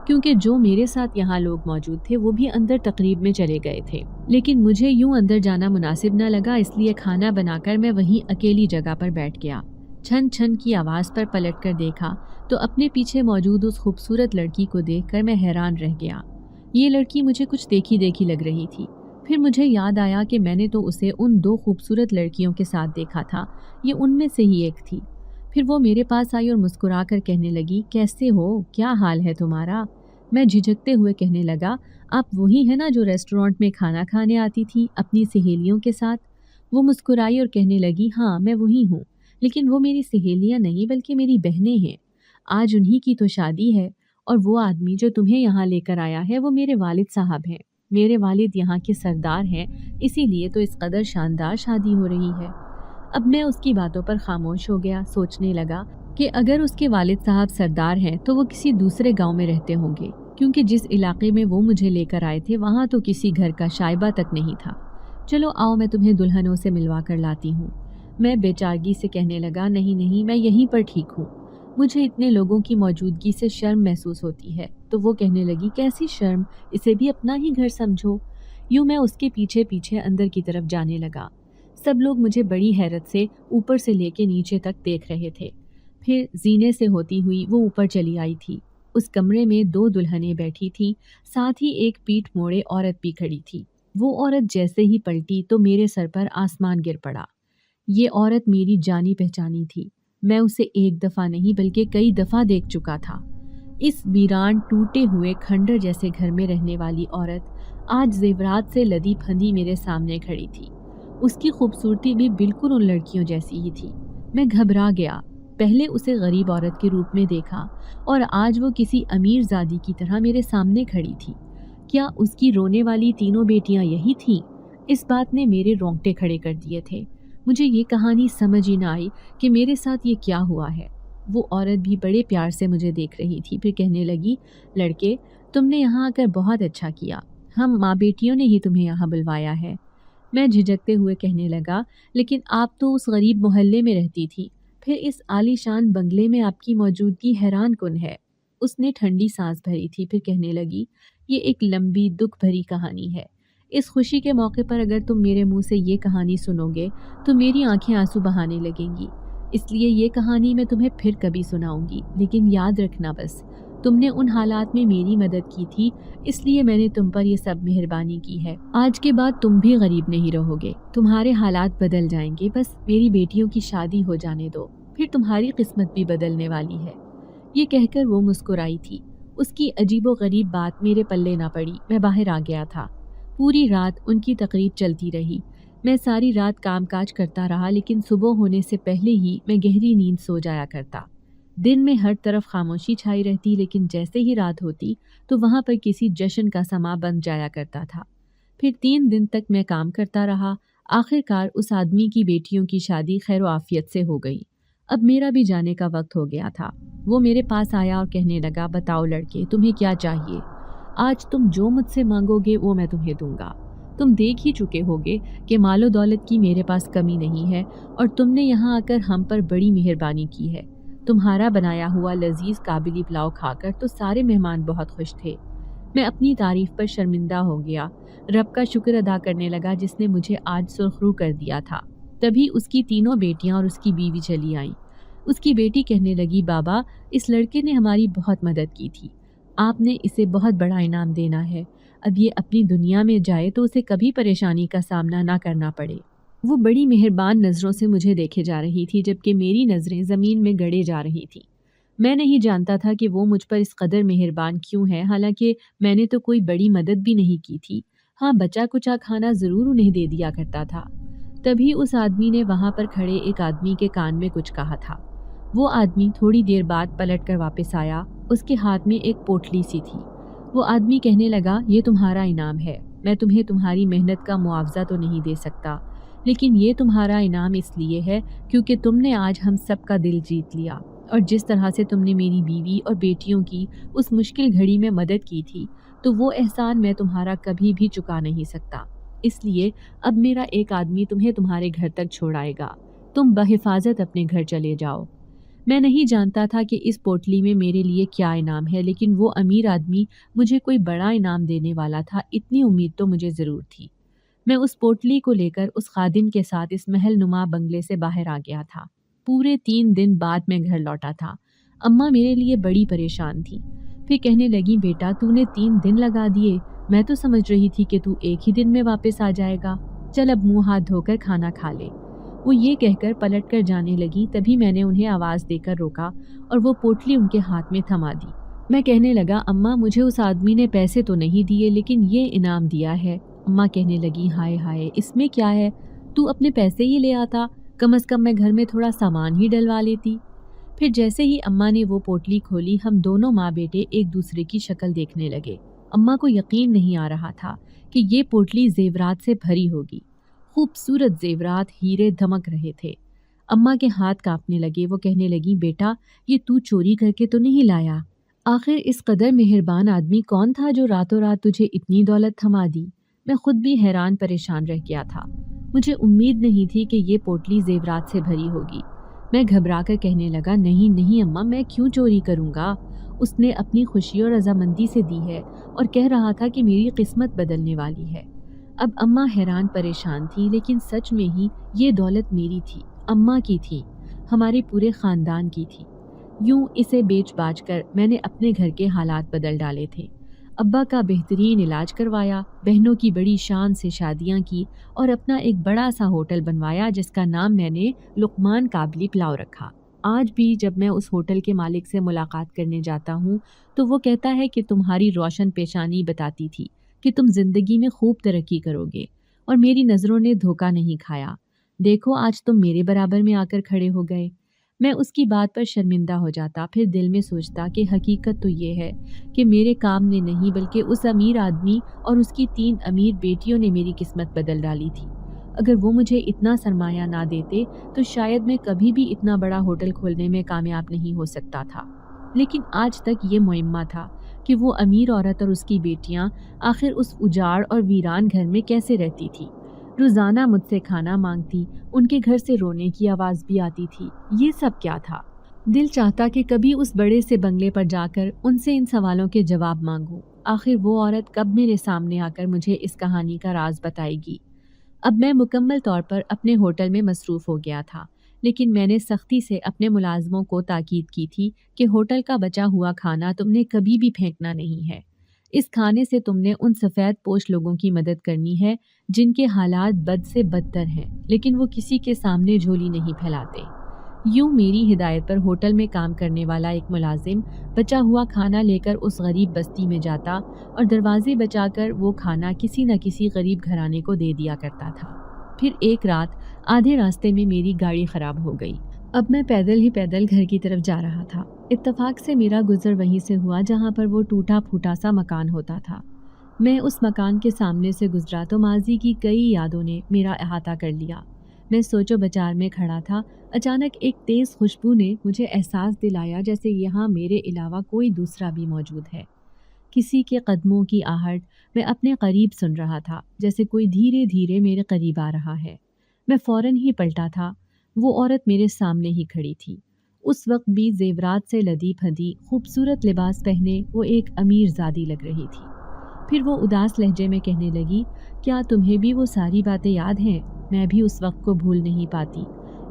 کیونکہ جو میرے ساتھ یہاں لوگ موجود تھے وہ بھی اندر تقریب میں چلے گئے تھے، لیکن مجھے یوں اندر جانا مناسب نہ لگا، اس لیے کھانا بنا کر میں وہیں اکیلی جگہ پر بیٹھ گیا۔ چھن چھن کی آواز پر پلٹ کر دیکھا تو اپنے پیچھے موجود اس خوبصورت لڑکی کو دیکھ کر میں حیران رہ گیا۔ یہ لڑکی مجھے کچھ دیکھی دیکھی لگ رہی تھی۔ پھر مجھے یاد آیا کہ میں نے تو اسے ان 2 خوبصورت لڑکیوں کے ساتھ دیکھا تھا، یہ ان میں سے ہی ایک تھی۔ پھر وہ میرے پاس آئی اور مسکرا کر کہنے لگی، کیسے ہو، کیا حال ہے تمہارا؟ میں جھجکتے ہوئے کہنے لگا، آپ وہی ہیں نا جو ریسٹورانٹ میں کھانا کھانے آتی تھی اپنی سہیلیوں کے ساتھ؟ وہ مسکرائی اور کہنے لگی، ہاں میں وہی ہوں، لیکن وہ میری سہیلیاں نہیں بلکہ میری بہنیں ہیں۔ آج انہی کی تو شادی ہے، اور وہ آدمی جو تمہیں یہاں لے کر آیا ہے وہ میرے والد صاحب ہیں۔ میرے والد یہاں کے سردار ہیں، اسی لیے تو اس قدر شاندار شادی ہو رہی ہے۔ اب میں اس کی باتوں پر خاموش ہو گیا، سوچنے لگا کہ اگر اس کے والد صاحب سردار ہیں تو وہ کسی دوسرے گاؤں میں رہتے ہوں گے، کیونکہ جس علاقے میں وہ مجھے لے کر آئے تھے وہاں تو کسی گھر کا شائبہ تک نہیں تھا۔ چلو آؤ میں تمہیں دلہنوں سے ملوا کر لاتی ہوں۔ میں بے چارگی سے کہنے لگا، نہیں نہیں، میں یہیں پر ٹھیک ہوں، مجھے اتنے لوگوں کی موجودگی سے شرم محسوس ہوتی ہے۔ تو وہ کہنے لگی، کیسی شرم، اسے بھی اپنا ہی گھر سمجھو۔ یوں میں اس کے پیچھے پیچھے اندر کی طرف جانے لگا۔ سب لوگ مجھے بڑی حیرت سے اوپر سے لے کے نیچے تک دیکھ رہے تھے۔ پھر زینے سے ہوتی ہوئی وہ اوپر چلی آئی تھی۔ اس کمرے میں 2 دلہنیں بیٹھی تھیں، ساتھ ہی ایک پیٹھ موڑے عورت بھی کھڑی تھی۔ وہ عورت جیسے ہی پلٹی تو میرے سر پر آسمان گر پڑا۔ یہ عورت میری جانی پہچانی تھی، میں اسے ایک دفعہ نہیں بلکہ کئی دفعہ دیکھ چکا تھا۔ اس ویران ٹوٹے ہوئے کھنڈر جیسے گھر میں رہنے والی عورت آج زیورات سے لدی پھندی میرے سامنے کھڑی تھی۔ اس کی خوبصورتی بھی بالکل ان لڑکیوں جیسی ہی تھی۔ میں گھبرا گیا، پہلے اسے غریب عورت کے روپ میں دیکھا اور آج وہ کسی امیر زادی کی طرح میرے سامنے کھڑی تھی۔ کیا اس کی رونے والی تینوں بیٹیاں یہی تھیں؟ اس بات نے میرے رونگٹے کھڑے کر دیے تھے۔ مجھے یہ کہانی سمجھ ہی نہ آئی کہ میرے ساتھ یہ کیا ہوا ہے۔ وہ عورت بھی بڑے پیار سے مجھے دیکھ رہی تھی، پھر کہنے لگی، لڑکے تم نے یہاں آ کر بہت اچھا کیا، ہم ماں بیٹیوں نے ہی تمہیں یہاں بلوایا ہے۔ میں جھجکتے ہوئے کہنے لگا، لیکن آپ تو اس غریب محلے میں رہتی تھی، پھر اس عالی شان بنگلے میں آپ کی موجودگی حیران کن ہے۔ اس نے ٹھنڈی سانس بھری تھی، پھر کہنے لگی، یہ ایک لمبی دکھ بھری کہانی ہے۔ اس خوشی کے موقع پر اگر تم میرے منہ سے یہ کہانی سنو گے تو میری آنکھیں آنسو بہانے لگیں گی، اس لیے یہ کہانی میں تمہیں پھر کبھی سناؤں گی، لیکن یاد رکھنا بس تم نے ان حالات میں میری مدد کی تھی، اس لیے میں نے تم پر یہ سب مہربانی کی ہے۔ آج کے بعد تم بھی غریب نہیں رہو گے، تمہارے حالات بدل جائیں گے، بس میری بیٹیوں کی شادی ہو جانے دو، پھر تمہاری قسمت بھی بدلنے والی ہے۔ یہ کہہ کر وہ مسکرائی تھی۔ اس کی عجیب و غریب بات میرے پلے نہ پڑی، میں باہر آ گیا تھا۔ پوری رات ان کی تقریب چلتی رہی۔ میں ساری رات کام کاج کرتا رہا، لیکن صبح ہونے سے پہلے ہی میں گہری نیند سو جایا کرتا۔ دن میں ہر طرف خاموشی چھائی رہتی، لیکن جیسے ہی رات ہوتی تو وہاں پر کسی جشن کا سماں بن جایا کرتا تھا۔ پھر 3 دن تک میں کام کرتا رہا۔ آخر کار اس آدمی کی بیٹیوں کی شادی خیر و عافیت سے ہو گئی۔ اب میرا بھی جانے کا وقت ہو گیا تھا۔ وہ میرے پاس آیا اور کہنے لگا، بتاؤ لڑکے تمہیں کیا چاہیے؟ آج تم جو مجھ سے مانگو گے وہ میں تمہیں دوں گا۔ تم دیکھ ہی چکے ہوگے کہ مال و دولت کی میرے پاس کمی نہیں ہے، اور تم نے یہاں آ کر ہم پر بڑی مہربانی کی ہے۔ تمہارا بنایا ہوا لذیذ قابلی پلاؤ کھا کر تو سارے مہمان بہت خوش تھے۔ میں اپنی تعریف پر شرمندہ ہو گیا، رب کا شکر ادا کرنے لگا جس نے مجھے آج سرخ رو کر دیا تھا۔ تبھی اس کی تینوں بیٹیاں اور اس کی بیوی چلی آئیں۔ اس کی بیٹی کہنے لگی، بابا اس لڑکے نے ہماری بہت مدد کی تھی، آپ نے اسے بہت بڑا انعام دینا ہے، اب یہ اپنی دنیا میں جائے تو اسے کبھی پریشانی کا سامنا نہ کرنا پڑے۔ وہ بڑی مہربان نظروں سے مجھے دیکھے جا رہی تھی، جبکہ میری نظریں زمین میں گڑے جا رہی تھیں۔ میں نہیں جانتا تھا کہ وہ مجھ پر اس قدر مہربان کیوں ہے، حالانکہ میں نے تو کوئی بڑی مدد بھی نہیں کی تھی۔ ہاں، بچا کچا کھانا ضرور انہیں دے دیا کرتا تھا۔ تبھی اس آدمی نے وہاں پر کھڑے ایک آدمی کے کان میں کچھ کہا تھا۔ وہ آدمی تھوڑی دیر بعد پلٹ کر واپس آیا، اس کے ہاتھ میں ایک پوٹلی سی تھی۔ وہ آدمی کہنے لگا، یہ تمہارا انعام ہے، میں تمہیں تمہاری محنت کا معاوضہ تو نہیں دے سکتا، لیکن یہ تمہارا انعام اس لیے ہے کیونکہ تم نے آج ہم سب کا دل جیت لیا، اور جس طرح سے تم نے میری بیوی اور بیٹیوں کی اس مشکل گھڑی میں مدد کی تھی تو وہ احسان میں تمہارا کبھی بھی چکا نہیں سکتا۔ اس لیے اب میرا ایک آدمی تمہیں تمہارے گھر تک چھوڑائے گا، تم بحفاظت اپنے گھر چلے جاؤ۔ मैं नहीं जानता था कि इस पोटली में मेरे लिए क्या इनाम है, लेकिन वो अमीर आदमी मुझे कोई बड़ा इनाम देने वाला था, इतनी उम्मीद तो मुझे ज़रूर थी। मैं उस पोटली को लेकर उस खादिम के साथ इस महल नुमा बंगले से बाहर आ गया था। पूरे 3 दिन बाद मैं घर लौटा था। अम्मा मेरे लिए बड़ी परेशान थी। फिर कहने लगी, बेटा तूने 3 दिन लगा दिए, मैं तो समझ रही थी कि तू एक ही दिन में वापस आ जाएगा। चल अब मुंह हाथ धोकर खाना खा ले। वो ये कहकर पलट कर जाने लगी, तभी मैंने उन्हें आवाज़ देकर रोका और वो पोटली उनके हाथ में थमा दी। मैं कहने लगा, अम्मा मुझे उस आदमी ने पैसे तो नहीं दिए, लेकिन ये इनाम दिया है। अम्मा कहने लगी, हाय हाय, इसमें क्या है, तू अपने पैसे ही ले आता, कम से कम मैं घर में थोड़ा सामान ही डलवा लेती। फिर जैसे ही अम्मा ने वो पोटली खोली, हम दोनों माँ बेटे एक दूसरे की शक्ल देखने लगे। अम्मा को यकीन नहीं आ रहा था कि ये पोटली जेवरात से भरी होगी। खूबसूरत जेवरात, हीरे दमक रहे थे। अम्मा के हाथ कांपने लगे। वो कहने लगी, बेटा ये तू चोरी करके तो नहीं लाया? आखिर इस कदर मेहरबान आदमी कौन था जो रातों रात तुझे इतनी दौलत थमा दी? मैं खुद भी हैरान परेशान रह गया था। मुझे उम्मीद नहीं थी कि ये पोटली जेवरात से भरी होगी। मैं घबरा कर कहने लगा, नहीं नहीं अम्मा, मैं क्यों चोरी करूँगा? उसने अपनी खुशी और रजामंदी से दी है और कह रहा था कि मेरी किस्मत बदलने वाली है। अब अम्मा हैरान परेशान थी, लेकिन सच में ही ये दौलत मेरी थी, अम्मा की थी, हमारे पूरे ख़ानदान की थी। यूं इसे बेच बाच कर मैंने अपने घर के हालात बदल डाले थे। अब्बा का बेहतरीन इलाज करवाया, बहनों की बड़ी शान से शादियां की और अपना एक बड़ा सा होटल बनवाया जिसका नाम मैंने लुकमान काबली पुलाव रखा। आज भी जब मैं उस होटल के मालिक से मुलाकात करने जाता हूँ तो वो कहता है कि तुम्हारी रोशन पेशानी बताती थी कि तुम जिंदगी में खूब तरक्की करोगे, और मेरी नज़रों ने धोखा नहीं खाया। देखो आज तुम मेरे बराबर में आकर खड़े हो गए। मैं उसकी बात पर शर्मिंदा हो जाता, फिर दिल में सोचता कि हकीकत तो ये है कि मेरे काम ने नहीं बल्कि उस अमीर आदमी और उसकी 3 अमीर बेटियों ने मेरी किस्मत बदल डाली थी। अगर वो मुझे इतना सरमाया ना देते तो शायद मैं कभी भी इतना बड़ा होटल खोलने में कामयाब नहीं हो सकता था। लेकिन आज तक ये मुइम्मा था कि वो अमीर औरत और उसकी बेटियां आखिर उस उजाड़ और वीरान घर में कैसे रहती थी। रोज़ाना मुझसे खाना मांगती, उनके घर से रोने की आवाज़ भी आती थी। ये सब क्या था? दिल चाहता कि कभी उस बड़े से बंगले पर जाकर उनसे इन सवालों के जवाब मांगूं। आखिर वो औरत कब मेरे सामने आकर मुझे इस कहानी का राज बताएगी? अब मैं मुकम्मल तौर पर अपने होटल में मसरूफ़ हो गया था, लेकिन मैंने सख्ती से अपने मुलाजमों को ताकीद की थी कि होटल का बचा हुआ खाना तुमने कभी भी फेंकना नहीं है। इस खाने से तुमने उन सफ़ेद पोश लोगों की मदद करनी है जिनके हालात बद से बदतर हैं, लेकिन वो किसी के सामने झोली नहीं फैलाते। यूं मेरी हिदायत पर होटल में काम करने वाला एक मुलाजिम बचा हुआ खाना लेकर उस गरीब बस्ती में जाता और दरवाजे बचाकर वो खाना किसी न किसी गरीब घराने को दे दिया करता था। फिर एक रात आधे रास्ते में मेरी गाड़ी ख़राब हो गई। अब मैं पैदल ही पैदल घर की तरफ जा रहा था। इत्तेफाक से मेरा गुजर वहीं से हुआ जहाँ पर वो टूटा फूटा सा मकान होता था। मैं उस मकान के सामने से गुजरा तो माजी की कई यादों ने मेरा अहाता कर लिया। मैं सोचो बाजार में खड़ा था, अचानक एक तेज़ खुशबू ने मुझे एहसास दिलाया जैसे यहाँ मेरे अलावा कोई दूसरा भी मौजूद है। किसी के कदमों की आहट मैं अपने करीब सुन रहा था, जैसे कोई धीरे धीरे मेरे करीब आ रहा है। मैं फ़ौरन ही पलटा था। वो औरत मेरे सामने ही खड़ी थी। उस वक्त भी जेवरात से लदी फंदी खूबसूरत लिबास पहने वो एक अमीर ज़ादी लग रही थी। फिर वो उदास लहजे में कहने लगी, क्या तुम्हें भी वो सारी बातें याद हैं? मैं भी उस वक्त को भूल नहीं पाती,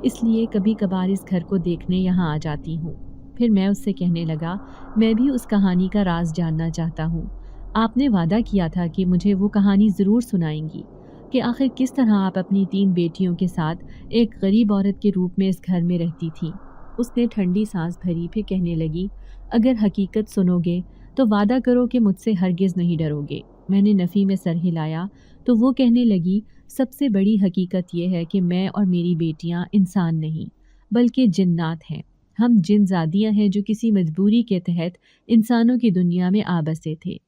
इसलिए कभी कभार इस घर को देखने यहाँ आ जाती हूँ। फिर मैं उससे कहने लगा, मैं भी उस कहानी का राज जानना चाहता हूँ। आपने वादा किया था कि मुझे वो कहानी ज़रूर सुनाएंगी कि आखिर किस तरह आप अपनी 3 बेटियों के साथ एक गरीब औरत के रूप में इस घर में रहती थीं। उसने ठंडी सांस भरी, फिर कहने लगी, अगर हकीकत सुनोगे तो वादा करो कि मुझसे हरगिज़ नहीं डरोगे। मैंने नफ़ी में सर हिलाया तो वो कहने लगी, सबसे बड़ी हकीकत यह है कि मैं और मेरी बेटियां इंसान नहीं बल्कि जिन्नात हैं। हम जिनज़ादियां हैं जो किसी मजबूरी के तहत इंसानों की दुनिया में आ बसे थे।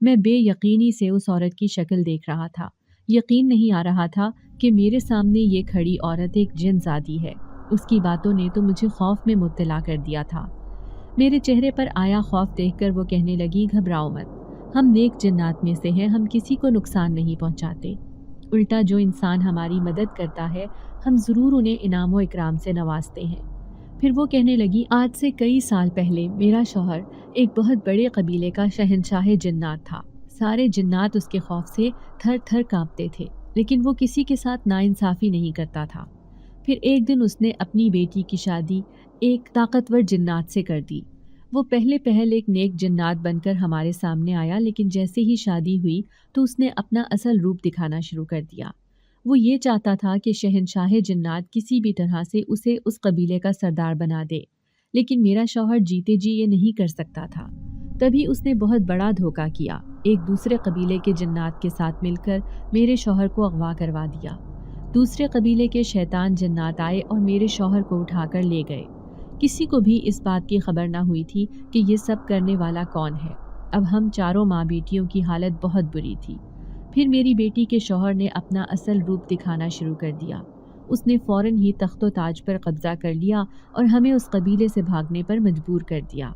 मैं बेयकीनी से उस औरत की शक्ल देख रहा था। यकीन नहीं आ रहा था कि मेरे सामने ये खड़ी औरत एक जिनज़ादी है। उसकी बातों ने तो मुझे खौफ में मुब्तला कर दिया था। मेरे चेहरे पर आया खौफ देखकर वो कहने लगी, घबराओ मत, हम नेक जिन्नात में से हैं, हम किसी को नुकसान नहीं पहुंचाते। उल्टा जो इंसान हमारी मदद करता है हम ज़रूर उन्हें इनाम व इकराम से नवाजते हैं। پھر وہ کہنے لگی، آج سے کئی سال پہلے میرا شوہر ایک بہت بڑے قبیلے کا شہنشاہ جنات تھا۔ سارے جنات اس کے خوف سے تھر تھر کانپتے تھے، لیکن وہ کسی کے ساتھ ناانصافی نہیں کرتا تھا۔ پھر ایک دن اس نے اپنی بیٹی کی شادی ایک طاقتور جنات سے کر دی۔ وہ پہلے پہل ایک نیک جنات بن کر ہمارے سامنے آیا، لیکن جیسے ہی شادی ہوئی تو اس نے اپنا اصل روپ دکھانا شروع کر دیا۔ وہ یہ چاہتا تھا کہ شہنشاہ جنات کسی بھی طرح سے اسے اس قبیلے کا سردار بنا دے، لیکن میرا شوہر جیتے جی یہ نہیں کر سکتا تھا۔ تبھی اس نے بہت بڑا دھوکہ کیا، ایک دوسرے قبیلے کے جنات کے ساتھ مل کر میرے شوہر کو اغوا کروا دیا۔ دوسرے قبیلے کے شیطان جنات آئے اور میرے شوہر کو اٹھا کر لے گئے۔ کسی کو بھی اس بات کی خبر نہ ہوئی تھی کہ یہ سب کرنے والا کون ہے۔ اب ہم چاروں ماں بیٹیوں کی حالت بہت بری تھی۔ پھر میری بیٹی کے شوہر نے اپنا اصل روپ دکھانا شروع کر دیا۔ اس نے فوراً ہی تخت و تاج پر قبضہ کر لیا اور ہمیں اس قبیلے سے بھاگنے پر مجبور کر دیا۔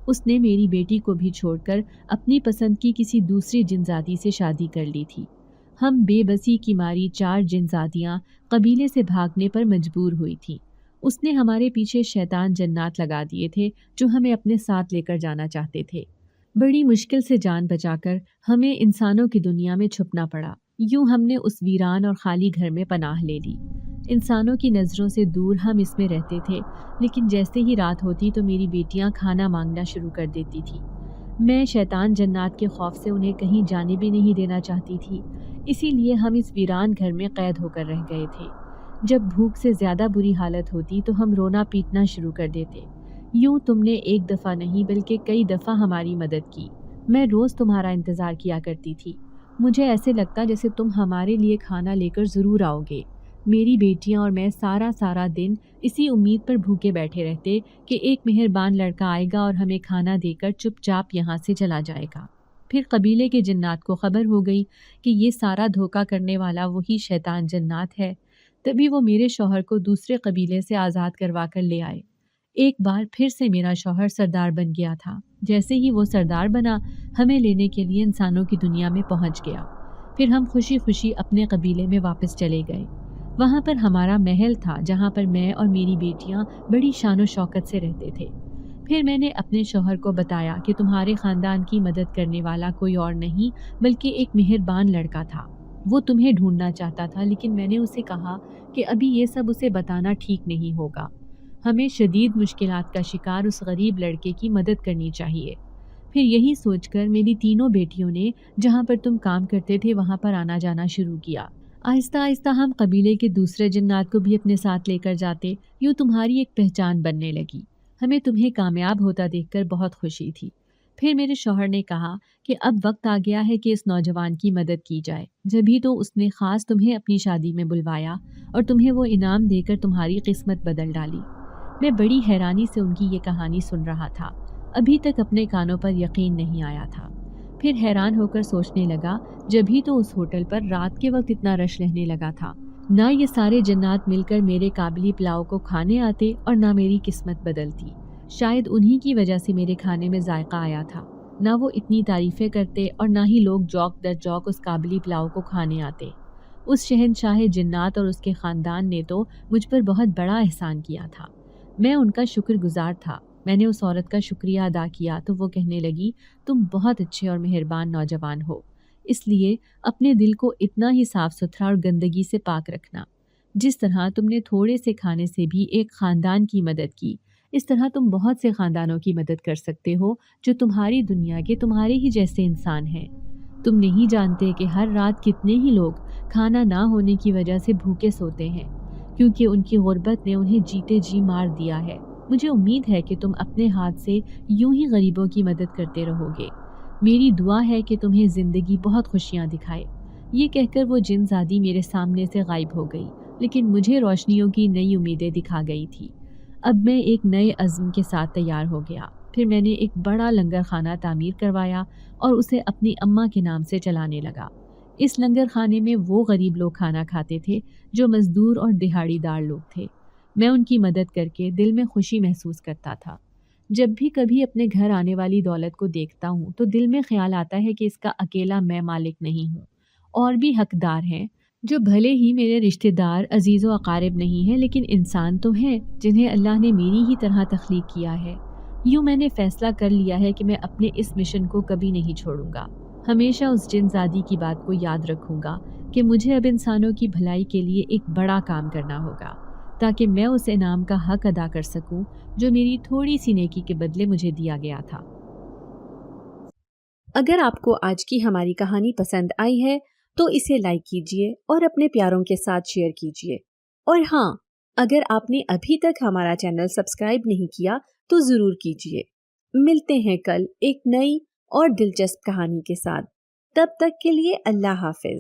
اس نے میری بیٹی کو بھی چھوڑ کر اپنی پسند کی کسی دوسری جنزادی سے شادی کر لی تھی۔ ہم بے بسی کی ماری 4 جنزادیاں قبیلے سے بھاگنے پر مجبور ہوئی تھیں۔ اس نے ہمارے پیچھے شیطان جنات لگا دیے تھے جو ہمیں اپنے ساتھ لے کر جانا چاہتے تھے۔ بڑی مشکل سے جان بچا کر ہمیں انسانوں کی دنیا میں چھپنا پڑا۔ یوں ہم نے اس ویران اور خالی گھر میں پناہ لے لی۔ انسانوں کی نظروں سے دور ہم اس میں رہتے تھے، لیکن جیسے ہی رات ہوتی تو میری بیٹیاں کھانا مانگنا شروع کر دیتی تھی۔ میں شیطان جنات کے خوف سے انہیں کہیں جانے بھی نہیں دینا چاہتی تھی، اسی لیے ہم اس ویران گھر میں قید ہو کر رہ گئے تھے۔ جب بھوک سے زیادہ بری حالت ہوتی تو ہم رونا پیٹنا شروع کر دیتے۔ یوں تم نے ایک دفعہ نہیں بلکہ کئی دفعہ ہماری مدد کی۔ میں روز تمہارا انتظار کیا کرتی تھی۔ مجھے ایسے لگتا جیسے تم ہمارے لیے کھانا لے کر ضرور آؤ گے۔ میری بیٹیاں اور میں سارا دن اسی امید پر بھوکے بیٹھے رہتے کہ ایک مہربان لڑکا آئے گا اور ہمیں کھانا دے کر چپ چاپ یہاں سے چلا جائے گا۔ پھر قبیلے کے جنات کو خبر ہو گئی کہ یہ سارا دھوکہ کرنے والا وہی شیطان جنات ہے۔ تبھی وہ میرے شوہر کو دوسرے قبیلے سے آزاد کروا کر لے آئے۔ ایک بار پھر سے میرا شوہر سردار بن گیا تھا۔ جیسے ہی وہ سردار بنا، ہمیں لینے کے لیے انسانوں کی دنیا میں پہنچ گیا۔ پھر ہم خوشی خوشی اپنے قبیلے میں واپس چلے گئے۔ وہاں پر ہمارا محل تھا جہاں پر میں اور میری بیٹیاں بڑی شان و شوکت سے رہتے تھے۔ پھر میں نے اپنے شوہر کو بتایا کہ تمہارے خاندان کی مدد کرنے والا کوئی اور نہیں بلکہ ایک مہربان لڑکا تھا۔ وہ تمہیں ڈھونڈنا چاہتا تھا، لیکن میں نے اسے کہا کہ ابھی یہ سب اسے بتانا ٹھیک نہیں ہوگا۔ ہمیں شدید مشکلات کا شکار اس غریب لڑکے کی مدد کرنی چاہیے۔ پھر یہی سوچ کر میری تینوں بیٹیوں نے جہاں پر تم کام کرتے تھے وہاں پر آنا جانا شروع کیا۔ آہستہ آہستہ ہم قبیلے کے دوسرے جنات کو بھی اپنے ساتھ لے کر جاتے۔ یوں تمہاری ایک پہچان بننے لگی۔ ہمیں تمہیں کامیاب ہوتا دیکھ کر بہت خوشی تھی۔ پھر میرے شوہر نے کہا کہ اب وقت آ گیا ہے کہ اس نوجوان کی مدد کی جائے۔ جبھی تو اس نے خاص تمہیں اپنی شادی میں بلوایا اور تمہیں وہ انعام دے کر تمہاری قسمت بدل ڈالی۔ میں بڑی حیرانی سے ان کی یہ کہانی سن رہا تھا۔ ابھی تک اپنے کانوں پر یقین نہیں آیا تھا۔ پھر حیران ہو کر سوچنے لگا، جبھی تو اس ہوٹل پر رات کے وقت اتنا رش رہنے لگا تھا، نہ یہ سارے جنات مل کر میرے قابلی پلاؤ کو کھانے آتے اور نہ میری قسمت بدلتی۔ شاید انہی کی وجہ سے میرے کھانے میں ذائقہ آیا تھا۔ نہ وہ اتنی تعریفیں کرتے اور نہ ہی لوگ جوک در جوک اس قابلی پلاؤ کو کھانے آتے۔ اس شہنشاہ جنات اور اس کے خاندان نے تو مجھ پر بہت بڑا احسان کیا تھا۔ میں ان کا شکر گزار تھا۔ میں نے اس عورت کا شکریہ ادا کیا تو وہ کہنے لگی، تم بہت اچھے اور مہربان نوجوان ہو، اس لیے اپنے دل کو اتنا ہی صاف ستھرا اور گندگی سے پاک رکھنا۔ جس طرح تم نے تھوڑے سے کھانے سے بھی ایک خاندان کی مدد کی، اس طرح تم بہت سے خاندانوں کی مدد کر سکتے ہو جو تمہاری دنیا کے تمہارے ہی جیسے انسان ہیں۔ تم نہیں جانتے کہ ہر رات کتنے ہی لوگ کھانا نہ ہونے کی وجہ سے بھوکے سوتے ہیں، کیونکہ ان کی غربت نے انہیں جیتے جی مار دیا ہے۔ مجھے امید ہے کہ تم اپنے ہاتھ سے یوں ہی غریبوں کی مدد کرتے رہو گے۔ میری دعا ہے کہ تمہیں زندگی بہت خوشیاں دکھائے۔ یہ کہہ کر وہ جن زادی میرے سامنے سے غائب ہو گئی، لیکن مجھے روشنیوں کی نئی امیدیں دکھا گئی تھی۔ اب میں ایک نئے عزم کے ساتھ تیار ہو گیا۔ پھر میں نے ایک بڑا لنگر خانہ تعمیر کروایا اور اسے اپنی اماں کے نام سے چلانے لگا۔ اس لنگر خانے میں وہ غریب لوگ کھانا کھاتے تھے جو مزدور اور دہاڑی دار لوگ تھے۔ میں ان کی مدد کر کے دل میں خوشی محسوس کرتا تھا۔ جب بھی کبھی اپنے گھر آنے والی دولت کو دیکھتا ہوں تو دل میں خیال آتا ہے کہ اس کا اکیلا میں مالک نہیں ہوں، اور بھی حقدار ہیں جو بھلے ہی میرے رشتہ دار عزیز و اقارب نہیں ہیں لیکن انسان تو ہیں جنہیں اللہ نے میری ہی طرح تخلیق کیا ہے۔ یوں میں نے فیصلہ کر لیا ہے کہ میں اپنے اس مشن کو کبھی نہیں چھوڑوں گا۔ ہمیشہ اس جن زادی کی بات کو یاد رکھوں گا کہ مجھے اب انسانوں کی بھلائی کے لیے ایک بڑا کام کرنا ہوگا تاکہ میں اس انعام کا حق ادا کر سکوں جو میری تھوڑی سی نیکی کے بدلے مجھے دیا گیا تھا۔ اگر آپ کو آج کی ہماری کہانی پسند آئی ہے تو اسے لائک کیجیے اور اپنے پیاروں کے ساتھ شیئر کیجیے، اور ہاں، اگر آپ نے ابھی تک ہمارا چینل سبسکرائب نہیں کیا تو ضرور کیجیے۔ ملتے ہیں کل ایک نئی اور دلچسپ کہانی کے ساتھ، تب تک کے لیے اللہ حافظ۔